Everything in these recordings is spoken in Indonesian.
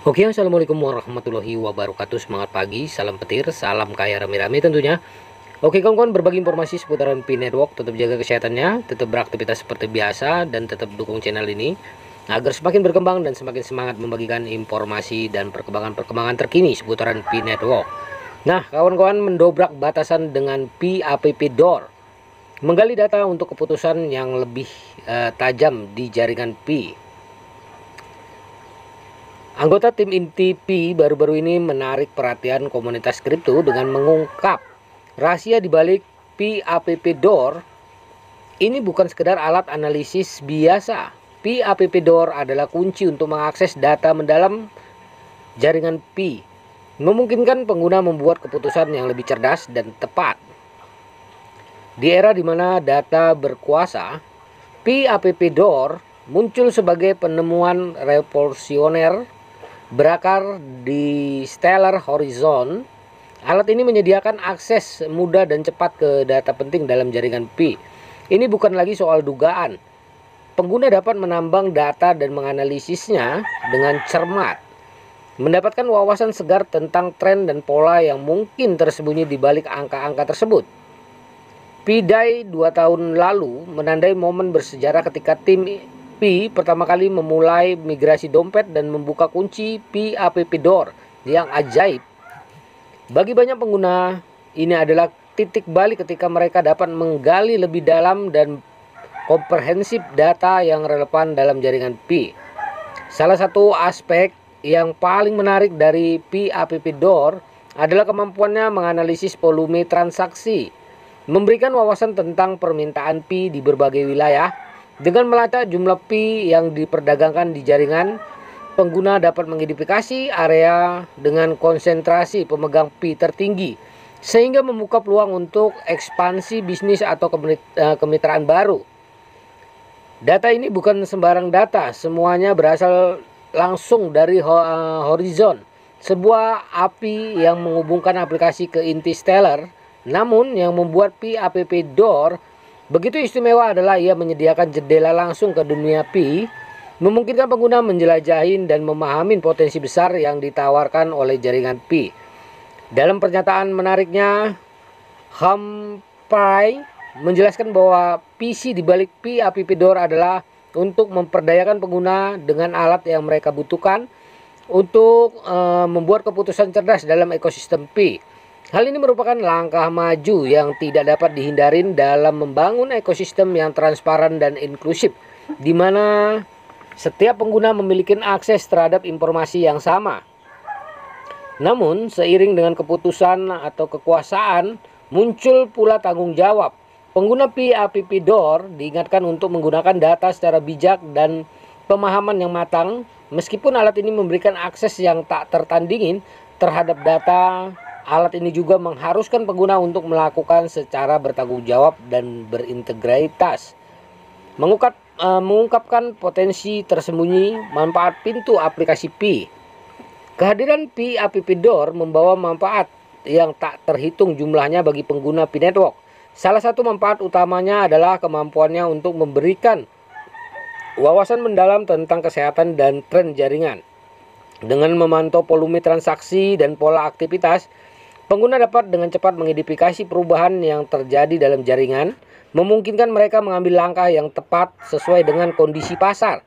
Oke, assalamualaikum warahmatullahi wabarakatuh. Semangat pagi, salam petir, salam kaya rame-rame tentunya. Oke kawan-kawan, berbagi informasi seputaran Pi Network. Tetap jaga kesehatannya, tetap beraktivitas seperti biasa, dan tetap dukung channel ini agar semakin berkembang dan semakin semangat membagikan informasi dan perkembangan terkini seputaran Pi Network. Nah kawan-kawan, mendobrak batasan dengan Pi app door, menggali data untuk keputusan yang lebih tajam di jaringan Pi. Anggota tim inti Pi baru-baru ini menarik perhatian komunitas kripto dengan mengungkap rahasia dibalik Pi app door. Ini bukan sekedar alat analisis biasa. Pi app door adalah kunci untuk mengakses data mendalam jaringan Pi, memungkinkan pengguna membuat keputusan yang lebih cerdas dan tepat. Di era di mana data berkuasa, Pi app door muncul sebagai penemuan revolusioner berakar di Stellar Horizon. Alat ini menyediakan akses mudah dan cepat ke data penting dalam jaringan Pi. Ini bukan lagi soal dugaan. Pengguna dapat menambang data dan menganalisisnya dengan cermat, mendapatkan wawasan segar tentang tren dan pola yang mungkin tersembunyi di balik angka-angka tersebut. Pi Day 2 tahun lalu menandai momen bersejarah ketika tim Pi pertama kali memulai migrasi dompet dan membuka kunci Pi app door yang ajaib. Bagi banyak pengguna, ini adalah titik balik ketika mereka dapat menggali lebih dalam dan komprehensif data yang relevan dalam jaringan Pi. Salah satu aspek yang paling menarik dari Pi app door adalah kemampuannya menganalisis volume transaksi, memberikan wawasan tentang permintaan Pi di berbagai wilayah. Dengan melacak jumlah Pi yang diperdagangkan di jaringan, pengguna dapat mengidentifikasi area dengan konsentrasi pemegang Pi tertinggi, sehingga membuka peluang untuk ekspansi bisnis atau kemitraan baru. Data ini bukan sembarang data, semuanya berasal langsung dari Horizon, sebuah API yang menghubungkan aplikasi ke inti Stellar. Namun yang membuat Pi app door begitu istimewa adalah ia menyediakan jendela langsung ke dunia Pi, memungkinkan pengguna menjelajahi dan memahami potensi besar yang ditawarkan oleh jaringan Pi. Dalam pernyataan menariknya, Humphrey menjelaskan bahwa visi di balik Pi app door adalah untuk memperdayakan pengguna dengan alat yang mereka butuhkan untuk membuat keputusan cerdas dalam ekosistem Pi. Hal ini merupakan langkah maju yang tidak dapat dihindarin dalam membangun ekosistem yang transparan dan inklusif, di mana setiap pengguna memiliki akses terhadap informasi yang sama. Namun, seiring dengan keputusan atau kekuasaan, muncul pula tanggung jawab. Pengguna Pi app door diingatkan untuk menggunakan data secara bijak dan pemahaman yang matang, meskipun alat ini memberikan akses yang tak tertandingin terhadap data. Alat ini juga mengharuskan pengguna untuk melakukan secara bertanggung jawab dan berintegritas. Mengungkapkan potensi tersembunyi manfaat pintu aplikasi Pi. Kehadiran Pi app door membawa manfaat yang tak terhitung jumlahnya bagi pengguna Pi Network. Salah satu manfaat utamanya adalah kemampuannya untuk memberikan wawasan mendalam tentang kesehatan dan tren jaringan. Dengan memantau volume transaksi dan pola aktivitas, pengguna dapat dengan cepat mengidentifikasi perubahan yang terjadi dalam jaringan, memungkinkan mereka mengambil langkah yang tepat sesuai dengan kondisi pasar.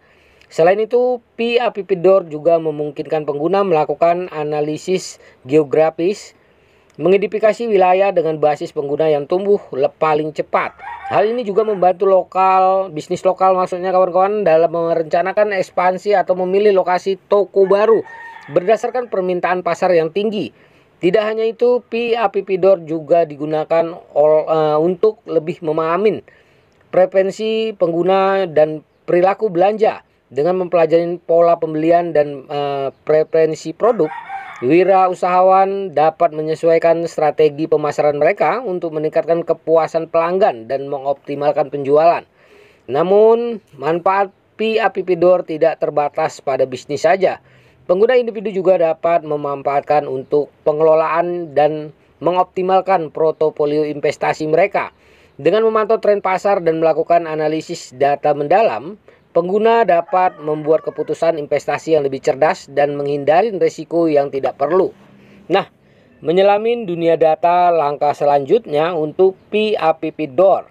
Selain itu, Pi app door juga memungkinkan pengguna melakukan analisis geografis, mengidentifikasi wilayah dengan basis pengguna yang tumbuh paling cepat. Hal ini juga membantu bisnis lokal maksudnya kawan-kawan dalam merencanakan ekspansi atau memilih lokasi toko baru berdasarkan permintaan pasar yang tinggi. Tidak hanya itu, Pi app door juga digunakan untuk lebih memahami preferensi pengguna dan perilaku belanja. Dengan mempelajari pola pembelian dan preferensi produk, wirausahawan dapat menyesuaikan strategi pemasaran mereka untuk meningkatkan kepuasan pelanggan dan mengoptimalkan penjualan. Namun, manfaat Pi app door tidak terbatas pada bisnis saja. Pengguna individu juga dapat memanfaatkan untuk pengelolaan dan mengoptimalkan portofolio investasi mereka. Dengan memantau tren pasar dan melakukan analisis data mendalam, Pengguna dapat membuat keputusan investasi yang lebih cerdas dan menghindari risiko yang tidak perlu. Nah, menyelami dunia data langkah selanjutnya untuk PAPP-Door.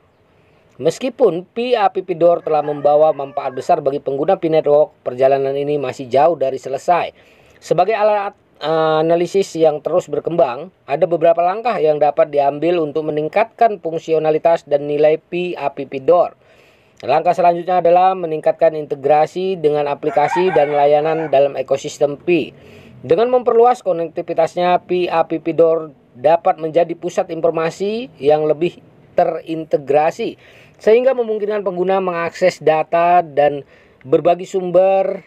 Meskipun PAPP-Door telah membawa manfaat besar bagi pengguna P-Network, perjalanan ini masih jauh dari selesai. Sebagai alat analisis yang terus berkembang, ada beberapa langkah yang dapat diambil untuk meningkatkan fungsionalitas dan nilai PAPP-Door. Langkah selanjutnya adalah meningkatkan integrasi dengan aplikasi dan layanan dalam ekosistem Pi. Dengan memperluas konektivitasnya, PAPP-Door dapat menjadi pusat informasi yang lebih terintegrasi, sehingga memungkinkan pengguna mengakses data dan berbagi sumber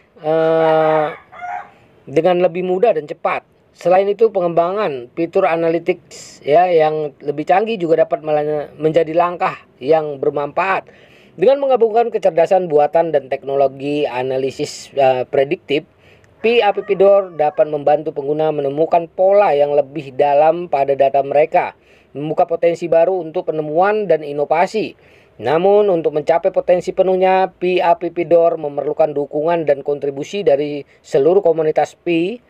dengan lebih mudah dan cepat. Selain itu, pengembangan fitur analytics yang lebih canggih juga dapat menjadi langkah yang bermanfaat. Dengan menggabungkan kecerdasan buatan dan teknologi analisis prediktif, PAPP-Door dapat membantu pengguna menemukan pola yang lebih dalam pada data mereka, membuka potensi baru untuk penemuan dan inovasi. Namun, untuk mencapai potensi penuhnya, PAPP-Door memerlukan dukungan dan kontribusi dari seluruh komunitas Pi.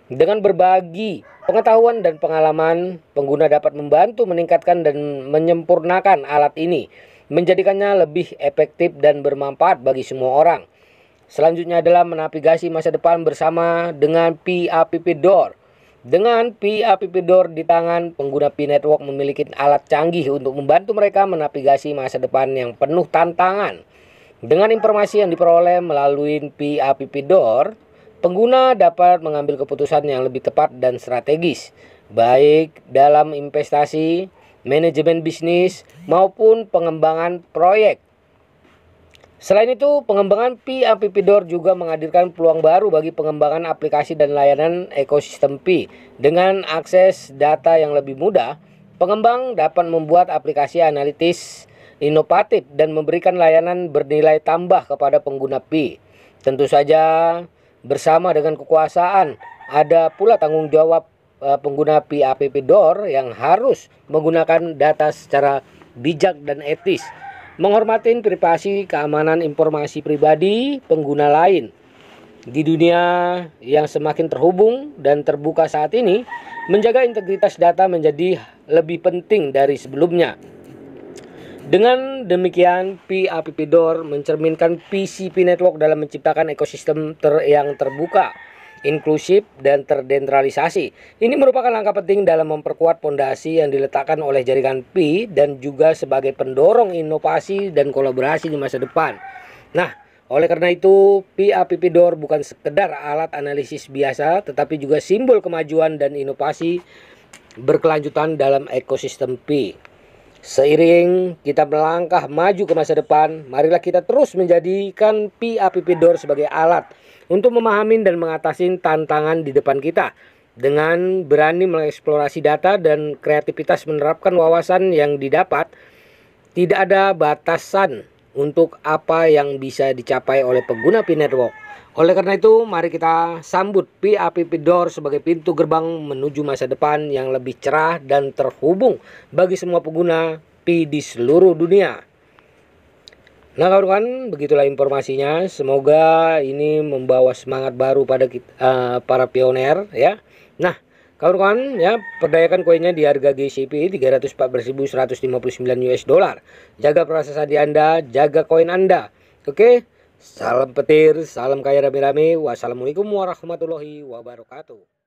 Dengan berbagi pengetahuan dan pengalaman, pengguna dapat membantu meningkatkan dan menyempurnakan alat ini, menjadikannya lebih efektif dan bermanfaat bagi semua orang. Selanjutnya adalah menavigasi masa depan bersama dengan PAPP-Door. Dengan PAPP-Door di tangan, pengguna P-Network memiliki alat canggih untuk membantu mereka menavigasi masa depan yang penuh tantangan. Dengan informasi yang diperoleh melalui PAPP-Door, pengguna dapat mengambil keputusan yang lebih tepat dan strategis, baik dalam investasi, manajemen bisnis, maupun pengembangan proyek. Selain itu, pengembangan PAPP-Door juga menghadirkan peluang baru bagi pengembangan aplikasi dan layanan ekosistem Pi. Dengan akses data yang lebih mudah, pengembang dapat membuat aplikasi analitis inovatif dan memberikan layanan bernilai tambah kepada pengguna Pi. Tentu saja, bersama dengan kekuasaan, ada pula tanggung jawab pengguna PAPP-Door yang harus menggunakan data secara bijak dan etis, menghormati privasi keamanan informasi pribadi pengguna lain. Di dunia yang semakin terhubung dan terbuka saat ini, menjaga integritas data menjadi lebih penting dari sebelumnya. Dengan demikian, PAPP-Door mencerminkan visi P-Network dalam menciptakan ekosistem yang terbuka, inklusif, dan terdesentralisasi. Ini merupakan langkah penting dalam memperkuat fondasi yang diletakkan oleh jaringan Pi dan juga sebagai pendorong inovasi dan kolaborasi di masa depan. Nah, oleh karena itu, PAPP-Door bukan sekedar alat analisis biasa, tetapi juga simbol kemajuan dan inovasi berkelanjutan dalam ekosistem Pi. Seiring kita melangkah maju ke masa depan, marilah kita terus menjadikan PAPP-Door sebagai alat untuk memahami dan mengatasi tantangan di depan kita. Dengan berani mengeksplorasi data dan kreativitas menerapkan wawasan yang didapat, tidak ada batasan untuk apa yang bisa dicapai oleh pengguna P-Network. Oleh karena itu, mari kita sambut PAPP-Door sebagai pintu gerbang menuju masa depan yang lebih cerah dan terhubung bagi semua pengguna Pi di seluruh dunia. Nah kawan-kawan, begitulah informasinya. Semoga ini membawa semangat baru pada kita, para pioner ya. Nah kawan-kawan ya, perdayakan koinnya di harga GCP 314.159 US dollar. Jaga prasasti Anda, jaga koin Anda. Oke, salam petir, salam kaya rame-rame. Wassalamualaikum warahmatullahi wabarakatuh.